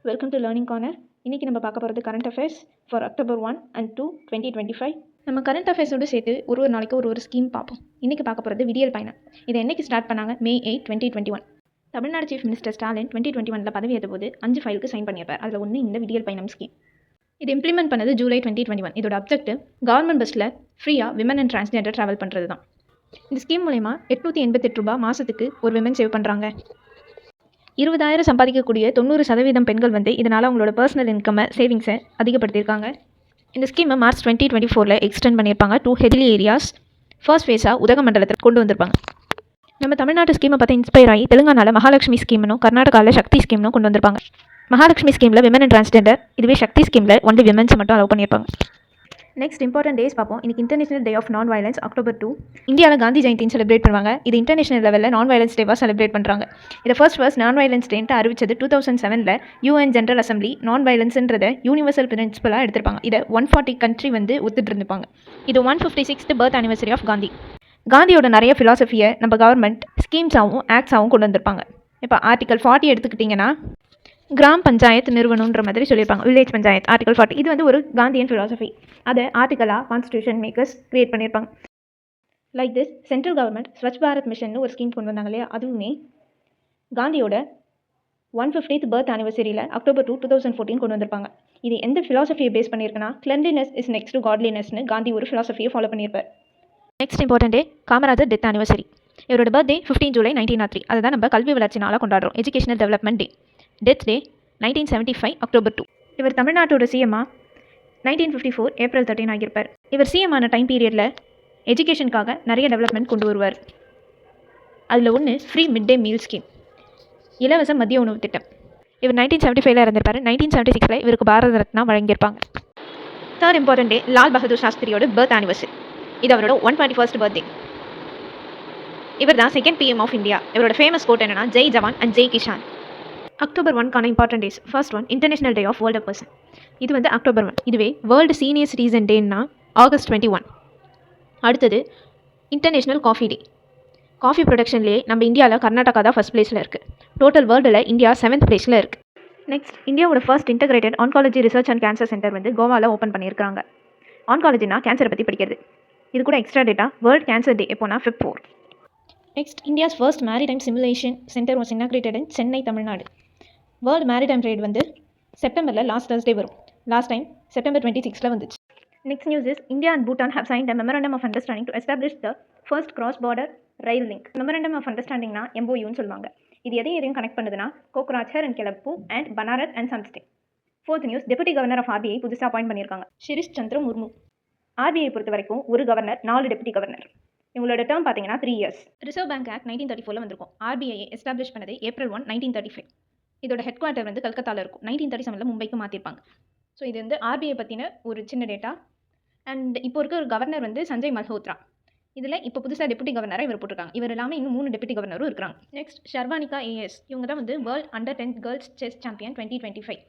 Welcome to learning corner. இன்றைக்கி நம்ம பார்க்க போகிறது current affairs for October 1 and 2, 2025. நம்ம கரண்ட் அஃபேர்ஸோடு சேர்த்து ஒரு நாளைக்கு ஒரு ஸ்கீம் பார்ப்போம். இன்றைக்கி பார்க்க போகிறது விடியல் பயணம். இதை என்றைக்கு ஸ்டார்ட் பண்ணாங்க? May 8, 2021. Tamil Nadu chief minister Stalin 2021 பதவி ஏற்ற போது 5 ஃபைலுக்கு சைன் பண்ணியிருப்பார். அதில் ஒன்று இந்த விடியல் பயணம் ஸ்கீம். இது இம்ப்ளிமெண்ட் பண்ணது July 2021. இதோட அப்ஜெக்டிவ் கவர்மெண்ட் பஸ்ஸில் ஃப்ரீயாக விமன் அண்ட் டிரான்ஸ்ஜெண்டர் ட்ராவல் பண்ணுறது தான். இந்த ஸ்கீம் மூலமா ₹888 மாதத்துக்கு ஒரு விமன் சேவ் பண்ணுறாங்க. 20,000 சம்பாதிக்கக்கூடிய 90% பெண்கள் இதனால் அவங்களோட பர்சனல் இன்கம்மை சேவிங்ஸை அதிகப்படுத்தியிருக்காங்க. இந்த ஸ்கீமை March 2024 எக்ஸ்டெண்ட் பண்ணியிருப்பாங்க டூ ஹெவிலி ஏரியாஸ். ஃபர்ஸ்ட் ஃபேஸாக உதகமண்டலத்தில் கொண்டு வந்திருப்பாங்க. நம்ம தமிழ்நாட்டு ஸ்கீமை பார்த்து இன்ஸ்பயர் ஆகி தெலுங்கானாவில் மகாலட்சுமி ஸ்கீம்னும் கர்நாடகாவில் சக்தி ஸ்கீம்னும் கொண்டு வந்திருப்பாங்க. மகாலட்சுமி ஸ்கீமில் விமன் அண்ட் டிரான்ஸ்ஜெண்டர், இதுவே சக்தி ஸ்கீமில் ஒன்லி விமன்ஸை மட்டும் அலோவ் பண்ணியிருப்பாங்க. நெக்ஸ்ட் இம்பார்ட்டன்ட் டேஸ் பார்ப்போம். இன்றைக்கி international day of non violence October 2. இந்தியாவில் காந்தி ஜெயந்தின்னு செலிப்ரேட் பண்ணுவாங்க. இது இன்டர்நேஷனல் லெவலில் நான் வயலன்ஸ் டேவாக செலிப்ரேட் பண்ணுறாங்க. இதை ஃபர்ஸ்ட் நான் வயலன்ஸ் டேன்ட்டு அறிவிச்சது 2007 UN ஜென்ரல் அசம்பிளி. நான் வயலன்ஸ்ன்றதை யூனிவர்சல் பிரின்சிபலாக எடுத்திருப்பாங்க. இதை 140 கண்ட்ரி ஒத்துட்டு இருந்துப்பாங்க. இது 156th birth anniversary of Gandhi. காந்தியோட நிறைய ஃபிலாசபியை நம்ம கவர்மெண்ட் ஸ்கீம்ஸாகவும் ஆக்ட்ஸாகவும் கொண்டு வந்திருப்பாங்க. இப்போ ஆர்டிகல் 40 எடுத்துக்கிட்டிங்கன்னா கிராம் பஞ்சாயத்து நிறுவனன்ற மாதிரி சொல்லியிருப்பாங்க. Village panchayat article 40. இது ஒரு காந்தியன் ஃபிலாசபி. அதை ஆர்டிகலாக கான்ஸ்டியூஷன் மேக்கர்ஸ் கிரியேட் பண்ணியிருப்பாங்க. Like this central government Swachh Bharat mission ஒரு ஸ்கீம் கொண்டு வந்தாங்க இல்லையா, அதுவுமே காந்தியோட 150th பர்த் ஆனிவர்சரியில் October 2, 2014 கொண்டு வந்திருப்பாங்க. இது எந்த ஃபிலாசபியை பேஸ் பண்ணியிருக்குன்னா கிளென்லினஸ் இஸ் நெக்ஸ்ட் டு காட்லினஸ்னு காந்தி ஒரு ஃபிலாசபியை ஃபாலோ பண்ணியிருப்பார். Next important day Kamarajar death anniversary. இவரோட பர்த்டே 15 July 1903. அதை தான் நம்ம கல்வி வளர்ச்சி நாளாக கொண்டாடுறோம். எஜுகேஷனல் டெவலப்மெண்ட் டே. டெத் டே 1975 October 2. இவர் தமிழ்நாட்டோட சிஎம்மாக 1954 April 13 ஆகியிருப்பார். இவர் சிஎம் ஆன டைம் பீரியடில் எஜுகேஷனுக்காக நிறைய டெவலப்மெண்ட் கொண்டு வருவார். அதில் ஒன்று free mid day meal scheme, இலவச மதிய உணவு திட்டம். இவர் 1975 இருந்திருப்பார். 1976 இவருக்கு பாரத ரத்னா வழங்கியிருப்பாங்க. Third important day Lal Bahadur சாஸ்திரியோட பர்த் ஆனிவர்சரி. இது அவரோட 121st பர்த்டே. இவர் தான் செகண்ட் PM ஆஃப் இந்தியா. இவரோட ஃபேமஸ் கோட் என்னன்னா Jai Jawan and Jai Kisan. October 1 important days. First one international day of world person. இது October 1. இதுவே வேர்ல்டு சீனியர் சிட்டிசன் டேன்னா August 21. அடுத்தது இன்டர்நேஷனல் காஃபி டே. காஃபி ப்ரொடக்ஷன்லேயே நம்ம இந்தியாவில் கர்நாடகா தான் ஃபர்ஸ்ட் பிளேஸில் இருக்குது. டோட்டல் வேர்ல்டில் இந்தியா 7th பிளேஸில் இருக்குது. நெக்ஸ்ட் இந்தியாவோட first integrated oncology research and cancer centre கோவாவில் ஓப்பன் பண்ணியிருக்காங்க. ஆன்காலஜினா கேன்சரை பற்றி படிக்கிறது. இது கூட extra data world cancer day எப்போனா Feb 4. Next India's first maritime simulation centre was inaugurated in Chennai, Tamil Nadu. World maritime trade செப்டம்பரில் லாஸ்ட் Thursday வரும். லாஸ்ட் டைம் September 26 வந்துச்சு. Next news is India and Bhutan have signed a memorandum of understanding to establish the first cross border rail link. Memorandum of அண்டர்ஸ்டாண்டிங்னா MOUன்னு சொல்லுவாங்க. இது எதையும் connect பண்ணுதுன்னா Kokrajhar and Gelephu and Banarhat and Samtse. Fourth news deputy governor of RBI புதுசாக appoint பண்ணியிருக்காங்க, Shirish Chandra Murmu. RBI பொறுத்த வரைக்கும் ஒரு கவர்னர், 4 டெபுட்டி கவர்னர். இவங்களோட டேர்ம் பார்த்தீங்கன்னா 3 years. ரிசர்வ் பேங்க் ஆக்ட் 1934 வந்திருக்கும். RBI எஸ்டாப்ளிஷ் பண்ணது April 1, 1935. இதோட ஹெட் குவார்ட்டர் கல்கத்தாவில் இருக்கும். 1937 மும்பைக்கு மாற்றிருப்பாங்க. ஸோ இது RBI பற்றின ஒரு சின்ன டேட்டா. அண்ட் இப்போ இருக்க ஒரு கவர்னர் சஞ்சய் மல்ஹோத்ரா. இதில் இப்போ புதுசாக டெபுட்டி கவர்னராக இவர் போட்டிருக்காங்க. இவர் இல்லாமல் இன்னும் 3 டெபுட்டி கவர்னரும் இருக்கிறாங்க. Next Sharvanika AS. இவங்க தான் world under 10 girls chess champion 2025.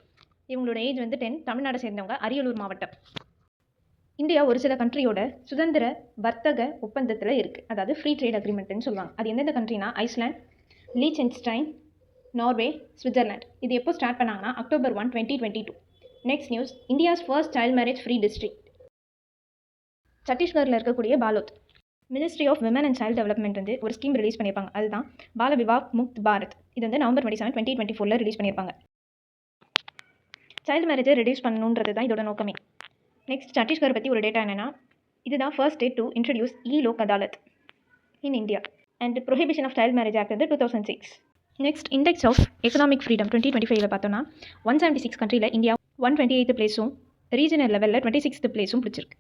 இவங்களோட ஏஜ் 10. தமிழ்நாடு சேர்ந்தவங்க, அரியலூர் மாவட்டம். இந்தியா ஒரு சில கண்ட்ரியோட சுதந்திர வர்த்தக ஒப்பந்தத்தில் இருக்குது. அதாவது ஃப்ரீ ட்ரேட் அக்ரிமெண்ட்னு சொல்லுவாங்க. அது எந்தெந்த கண்ட்ரினா ஐஸ்லாண்ட், லீச்சென்ஸ்டைன், நார்வே, சுவிட்சர்லாண்ட். இது எப்போ ஸ்டார்ட் பண்ணாங்கன்னா October 1, 2022. Next news India's first child marriage free district சத்தீஸ்கரில் இருக்கக்கூடிய Balod. Ministry of women and child development ஒரு ஸ்கீம் ரிலீஸ் பண்ணியிருப்பாங்க. அதுதான் பால விவாஹ் முக்த் பாரத். இது November 27, 2024 ரிலீஸ் பண்ணியிருப்பாங்க. சைல்டு மேரேஜை ரெடியூஸ் பண்ணணுன்றது தான் இதோட நோக்கமே. நெக்ஸ்ட் சத்தீஸ்கர் பற்றி ஒரு டேட்டா என்னென்னா இதுதான் first state to introduce Lok Adalat in India. And prohibition of child marriage act 2006. Next index of economic freedom 2025 பார்த்தோன்னா 176 கண்ட்ரியில் இந்தியா 128th பிளேஸும், ரீஜனல் லெவலில் 26th பிளேஸும் பிடிச்சிருக்கு.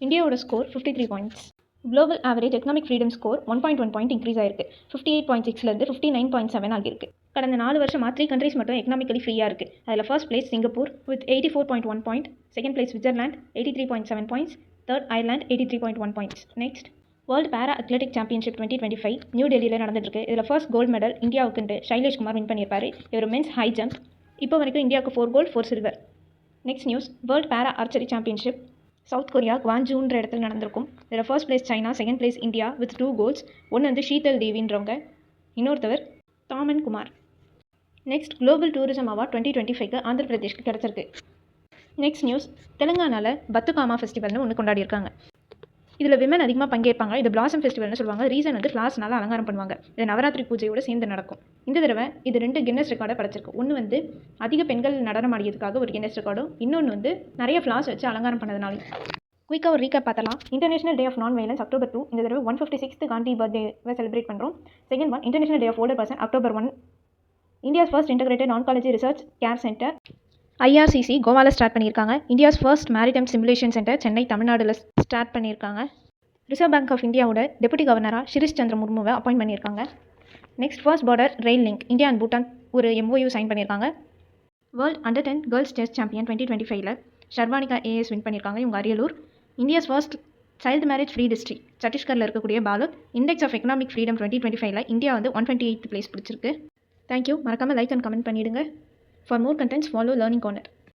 இந்தியாவோட score 53 points. Global average economic freedom score 1.1 point increase ஆயிருக்கு. 58.6 59.7 ஆகியிருக்கு. கடந்த 4 வருஷமாக 3 கண்ட்ரிஸ் மட்டும் எக்கனாமிக்கலி ஃப்ரீயாக இருக்குது. அதில் first place Singapore with 84.1 point, second place Switzerland 83.7 points, third Ireland 83.1 points. Next world para athletic championship 2025 new டெல்லியில் நடந்துருக்கு. இதில் ஃபர்ஸ்ட் கோல்டு மெடல் இந்தியாவுக்குன்ட்டு சைலேஷ் குமார் வின் பண்ணியிருப்பார். இவர் மென்ஸ் ஹை ஜம்ப். இப்போ வரைக்கும் இந்தியாவுக்கு 4 gold 4 silver. Next news world para archery championship South Korea குவான்ஜூன்ற இடத்துல நடந்திருக்கும். இதில் first place China, second place India with 2 golds. ஒன்று ஷீதல் தேவின்றவங்க, இன்னொருத்தவர் Toman Kumar. Next global tourism award 2025க்கு ஆந்திர பிரதேஷ்க்கு கிடச்சிருக்கு. நெக்ஸ்ட் நியூஸ், தெலுங்கானாவில் பத்துகாமா ஃபெஸ்டிவல்னு ஒன்று கொண்டாடியிருக்காங்க. இதில் விமன் அதிகமாக பங்கேற்பாங்க. இது பிளாசம் ஃபெஸ்டிவல்னு சொல்லுவாங்க. ரீசன் வந்து ஃப்ளார்ஸ்னால அலங்காரம் பண்ணுவாங்க. இது நவராத்திரி பூஜையோடு சேர்ந்து நடக்கும். இந்த தடவை இது 2 கின்னஸ் ரெக்கார்டை படைச்சிருக்கு. ஒன்று வந்து அதிக பெண்கள் நடனம் ஆடியதுக்காக ஒரு கின்னஸ் ரெக்கார்டும், இன்னொன்று வந்து நிறைய ஃப்ளார்ஸ் வச்சு அலங்காரம் பண்ணதுனால. குயிக்காக ஒரு ரீகேப் பார்த்தலாம். International day of non violence October 2. இந்த தடவை 156th காந்தி பர்த்டேவை செலிப்ரேட் பண்ணுறோம். Second one, international day of older person October 1. India's first integrated oncology research care centre IRCC கோவாவில் ஸ்டார்ட் பண்ணியிருக்காங்க. India's first maritime simulation centre Chennai தமிழ்நாடுல start பண்ணியிருக்காங்க. Reserve bank of இந்தியாவோட deputy கவர்னராக ஷிரிஷ் சந்திர முர்முவை அப்பாயிண்ட் பண்ணியிருக்காங்க. Next first border rail link India and Bhutan ஒரு MOU sign பண்ணியிருக்காங்க. World Under-10 girls chess champion 2025ல் ஷர்வானிகா AS வின் பண்ணியிருக்காங்க. இவங்க Ariyalur. India's first child marriage free district சத்தீஸ்கரில் இருக்கக்கூடிய Balod. Index of economic freedom 2025ல் இந்தியா வந்து 128th பிளேஸ் பிடிச்சிருக்கு. தேங்க்யூ. மறக்காமல் லைக் அண்ட் கமெண்ட் பண்ணிவிடுங்க. For more contents follow learning corner.